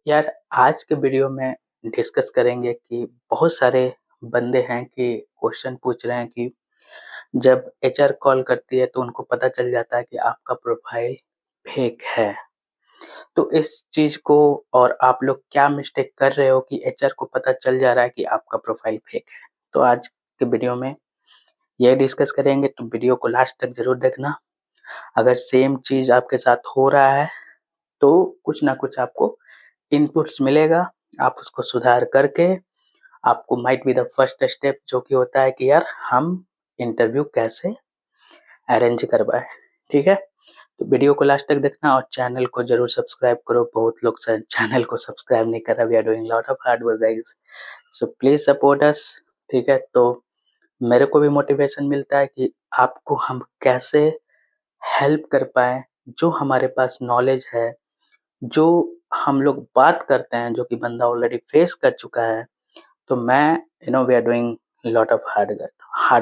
यार आज के वीडियो में डिस्कस करेंगे कि बहुत सारे बंदे हैं कि क्वेश्चन पूछ रहे हैं कि जब एचआर कॉल करती है तो उनको पता चल जाता है कि आपका प्रोफाइल फेक है। तो इस चीज को और आप लोग क्या मिस्टेक कर रहे हो कि एचआर को पता चल जा रहा है कि आपका प्रोफाइल फेक है। तो आज के वीडियो में यह डिस्कस करेंगे, तो वीडियो को लास्ट तक जरूर देखना। अगर सेम चीज आपके साथ हो रहा है तो कुछ ना कुछ आपको इनपुट्स मिलेगा, आप उसको सुधार करके आपको might be the first step जो कि होता है कि यार हम इंटरव्यू कैसे अरेंज करवाएं। ठीक है, तो वीडियो को लास्ट तक देखना और चैनल को जरूर सब्सक्राइब करो। बहुत लोग चैनल को सब्सक्राइब नहीं कर रहा। We are doing lot of hard work guys, so please support us. ठीक है, तो मेरे को भी मोटिवेशन मिलता है कि आपको हम कैसे हेल्प कर पाए। जो हमारे पास नॉलेज है, जो हम लोग बात करते हैं, जो कि बंदा ऑलरेडी फेस कर चुका है, तो मैं we are doing lot of hard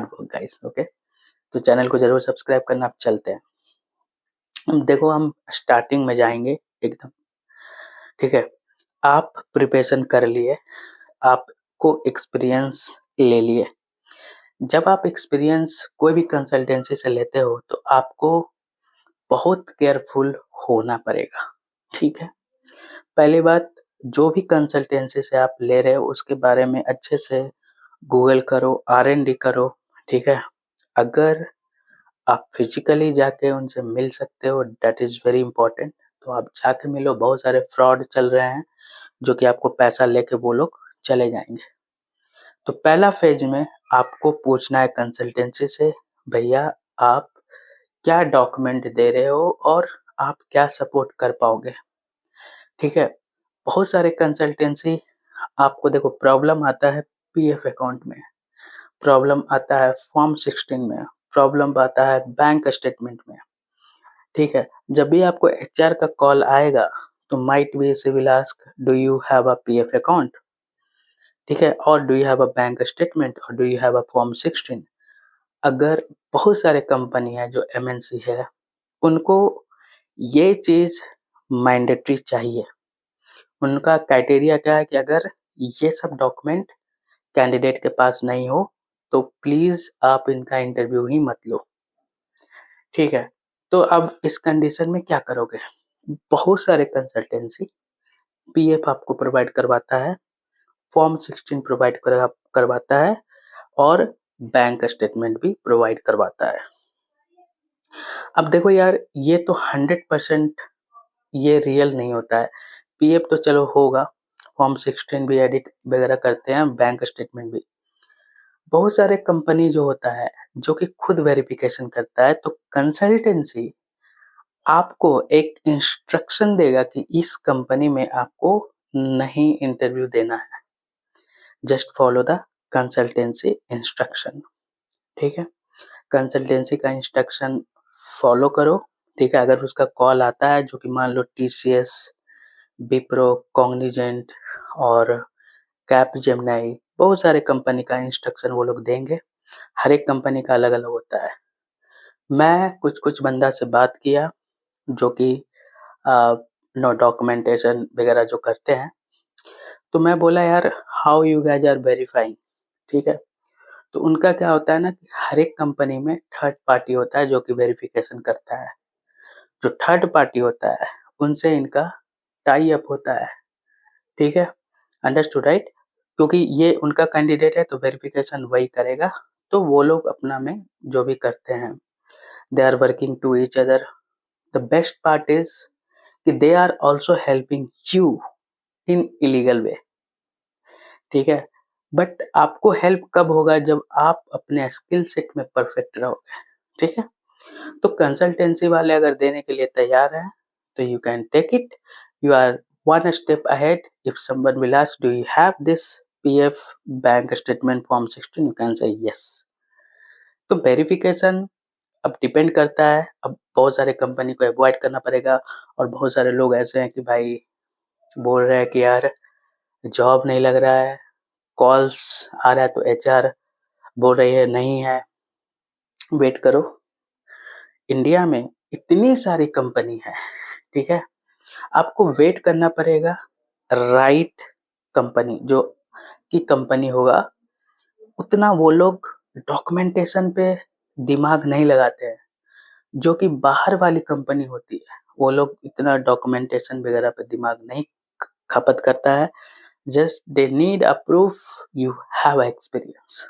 work guys. Okay, तो चैनल को जरूर सब्सक्राइब करना। आप चलते हैं, हम देखो हम स्टार्टिंग में जाएंगे एकदम। ठीक है, आप प्रिपरेशन कर लिए, आपको एक्सपीरियंस ले लिए। जब आप एक्सपीरियंस कोई भी कंसल्टेंसी से लेते हो तो आपको बहुत केयरफुल होना पड़ेगा। ठीक है, पहली बात, जो भी कंसल्टेंसी से आप ले रहे हो उसके बारे में अच्छे से गूगल करो, R&D करो। ठीक है, अगर आप फिजिकली जाके उनसे मिल सकते हो, दैट इज वेरी इंपॉर्टेंट, तो आप जाके मिलो। बहुत सारे फ्रॉड चल रहे हैं जो कि आपको पैसा लेके वो लोग चले जाएंगे। तो पहला फेज में आपको पूछना है कंसल्टेंसी से, भैया आप क्या डॉक्यूमेंट दे रहे हो और आप क्या सपोर्ट कर पाओगे। ठीक है, बहुत सारे कंसल्टेंसी आपको देखो प्रॉब्लम आता है पीएफ अकाउंट में, प्रॉब्लम आता है फॉर्म 16 में, प्रॉब्लम आता है बैंक स्टेटमेंट में। ठीक है, जब भी आपको एचआर का कॉल आएगा तो might be she will ask do you have a PF account. ठीक है, और do you have a bank statement और do you have a form 16। अगर बहुत सारे कंपनी है जो एमएनसी है, उनको ये चीज मैंडेटरी चाहिए। उनका क्राइटेरिया क्या है कि अगर ये सब डॉक्यूमेंट कैंडिडेट के पास नहीं हो तो प्लीज आप इनका इंटरव्यू ही मत लो। ठीक है, तो अब इस कंडीशन में क्या करोगे। बहुत सारे कंसल्टेंसी पीएफ आपको प्रोवाइड करवाता है, फॉर्म 16 प्रोवाइड करवाता है और बैंक स्टेटमेंट भी प्रोवाइड करवाता है। अब देखो यार, ये तो 100% ये रियल नहीं होता है। पीएफ तो चलो होगा, फॉर्म 16 भी एडिट वगैरह करते हैं, बैंक स्टेटमेंट भी। बहुत सारे कंपनी जो होता है जो कि खुद वेरिफिकेशन करता है, तो कंसल्टेंसी आपको एक इंस्ट्रक्शन देगा कि इस कंपनी में आपको नहीं इंटरव्यू देना है। Just follow the consultancy instruction. ठीक है, कंसल्टेंसी का इंस्ट्रक्शन फॉलो करो। ठीक है, अगर उसका कॉल आता है जो कि मान लो टीसीएस, विप्रो, कॉग्निजेंट और कैपजेमिनी, बहुत सारे कंपनी का इंस्ट्रक्शन वो लोग देंगे। हर एक कंपनी का अलग अलग होता है। मैं कुछ कुछ बंदा से बात किया जो कि नो डॉक्यूमेंटेशन वगैरह जो करते हैं, तो मैं बोला यार how you guys are verifying. ठीक है, तो उनका क्या होता है ना कि हर एक कंपनी में थर्ड पार्टी होता है जो कि वेरिफिकेशन करता है। जो थर्ड पार्टी होता है उनसे इनका टाई अप होता है। ठीक है, अंडरस्टूड राइट, क्योंकि ये उनका कैंडिडेट है तो वेरिफिकेशन वही करेगा। तो वो लोग अपना में जो भी करते हैं, they are working to each other. The best part is कि they are also helping you in illegal way. ठीक है, बट आपको हेल्प कब होगा, जब आप अपने स्किल सेट में परफेक्ट रहोगे। ठीक है, तो कंसल्टेंसी वाले अगर देने के लिए तैयार हैं तो you can take it, you are one step ahead. If someone will ask do you have this PF bank statement form 16, you can say yes. तो वेरिफिकेशन अब डिपेंड करता है, अब बहुत सारे कंपनी को अवॉइड करना पड़ेगा। और बहुत सारे लोग ऐसे हैं कि भाई बोल रहे हैं कि यार जॉब नहीं लग रहा है, कॉल्स आ रहा है तो एचआर बोल रही है नहीं है। वेट करो, इंडिया में इतनी सारी कंपनी है। ठीक है, आपको वेट करना पड़ेगा राइट कंपनी जो की कंपनी होगा, उतना वो लोग डॉक्यूमेंटेशन पे दिमाग नहीं लगाते हैं। जो कि बाहर वाली कंपनी होती है, वो लोग इतना डॉक्यूमेंटेशन वगैरह पे दिमाग नहीं खपत करता है। Just they need a proof you have experience.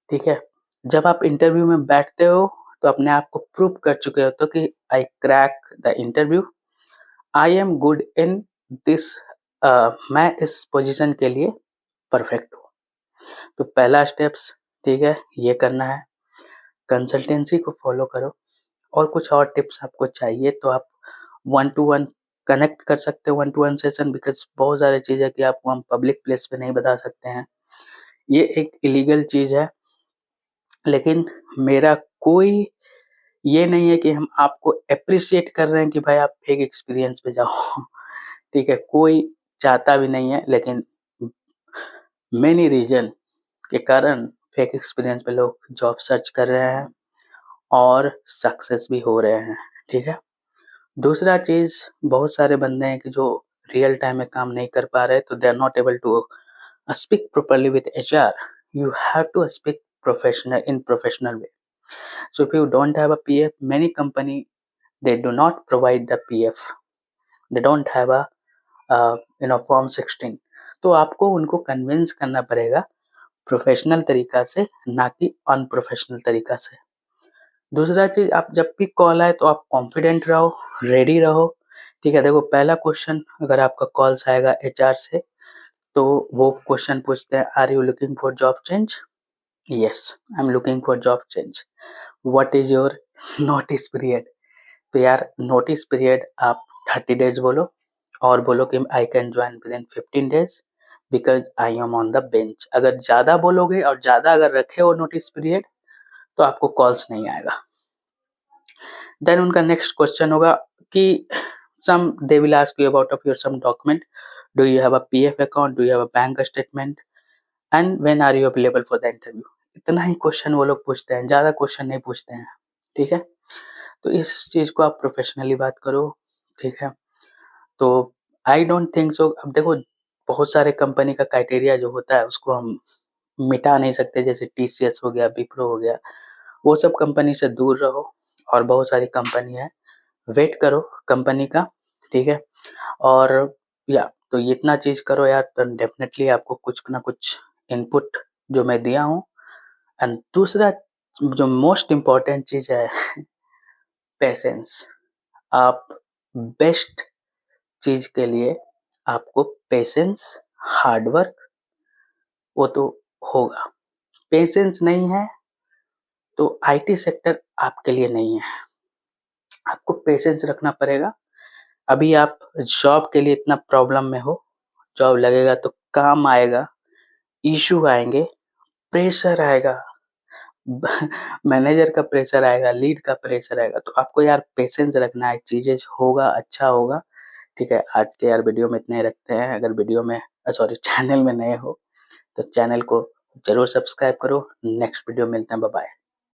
ठीक है, जब आप इंटरव्यू में बैठते हो तो अपने आप को प्रूव कर चुके होते हो कि I crack the interview, I am good in this, मैं इस पोजीशन के लिए परफेक्ट हूँ। तो पहला स्टेप्स, ठीक है, ये करना है। कंसल्टेंसी को फॉलो करो, और कुछ और टिप्स आपको चाहिए तो आप 1 टू 1 कनेक्ट कर सकते हो, 1 टू 1 सेशन, बिकॉज़ बहुत सारी चीज़ें कि आपको हम पब्लिक प्लेस पे नहीं बता सकते हैं। ये एक इलीगल चीज़ है, लेकिन मेरा कोई ये नहीं है कि हम आपको एप्रिशिएट कर रहे हैं कि भाई आप फेक एक्सपीरियंस पे जाओ। ठीक है, कोई चाहता भी नहीं है, लेकिन मेनी रीज़न के कारण फेक एक्सपीरियंस पे लोग जॉब सर्च कर रहे हैं और सक्सेस भी हो रहे हैं। ठीक है? दूसरा चीज़, बहुत सारे बंदे हैं कि जो रियल टाइम में काम नहीं कर पा रहे, तो they are not able to speak properly with HR. You have to speak in professional way. So if you don't have a PF, many company they do not provide the PF. They don't have a form 16. तो आपको उनको convince करना पड़ेगा professional तरीका से, ना कि unprofessional तरीका से। दूसरा चीज़, आप जब भी कॉल आए तो आप कॉन्फिडेंट रहो, रेडी रहो। ठीक है, देखो पहला क्वेश्चन अगर आपका कॉल्स आएगा HR से, तो वो क्वेश्चन पूछते हैं, are you looking for job change? Yes, I am looking for job change. What is your notice period? तो यार नोटिस पीरियड आप 30 डेज बोलो, और बोलो कि I can join with in 15 days because I am on the bench. अगर ज़्यादा बोलोगे और ज़्यादा अगर रखे हो नोटिस पीरियड, तो आपको कॉल्स नहीं आएगा। देन उनका नेक्स्ट क्वेश्चन होगा कि some they will ask you about of your some document, do you have a PF account, do you have a bank statement, and when are you available for the interview. इतना ही question वो लोग पूछते हैं, ज़्यादा question नहीं पूछते हैं। ठीक है, तो इस चीज़ को आप प्रोफेशनली बात करो। ठीक है, तो आई डोंट थिंक सो। अब देखो बहुत सारे कंपनी का क्राइटेरिया जो होता है उसको हम मिटा नहीं सकते, जैसे TCS हो गया, विप्रो हो गया, वो सब कंपनी से दूर रहो। और बहुत सारी कंपनी है, वेट करो कंपनी का। ठीक है, और या तो इतना चीज़ करो यार, तो डेफिनेटली आपको कुछ ना कुछ इनपुट जो मैं दिया हूँ। एंड दूसरा जो मोस्ट इम्पोर्टेंट चीज़ है पेशेंस। आप बेस्ट चीज़ के लिए आपको पेशेंस, हार्ड वर्क, वो तो होगा। पेशेंस नहीं है तो IT सेक्टर आपके लिए नहीं है। आपको पेशेंस रखना पड़ेगा। अभी आप जॉब के लिए इतना प्रॉब्लम में हो, जॉब लगेगा तो काम आएगा, इश्यू आएँगे, प्रेशर आएगा, मैनेजर का प्रेशर आएगा, लीड का प्रेशर आएगा, तो आपको यार पेशेंस रखना है, चीज़ें होगा, अच्छा होगा। ठीक है, आज के यार वीडियो में इतना ही रखते हैं। अगर वीडियो में चैनल में नए हो तो चैनल को ज़रूर सब्सक्राइब करो। नेक्स्ट वीडियो मिलते हैं, बाय बाय।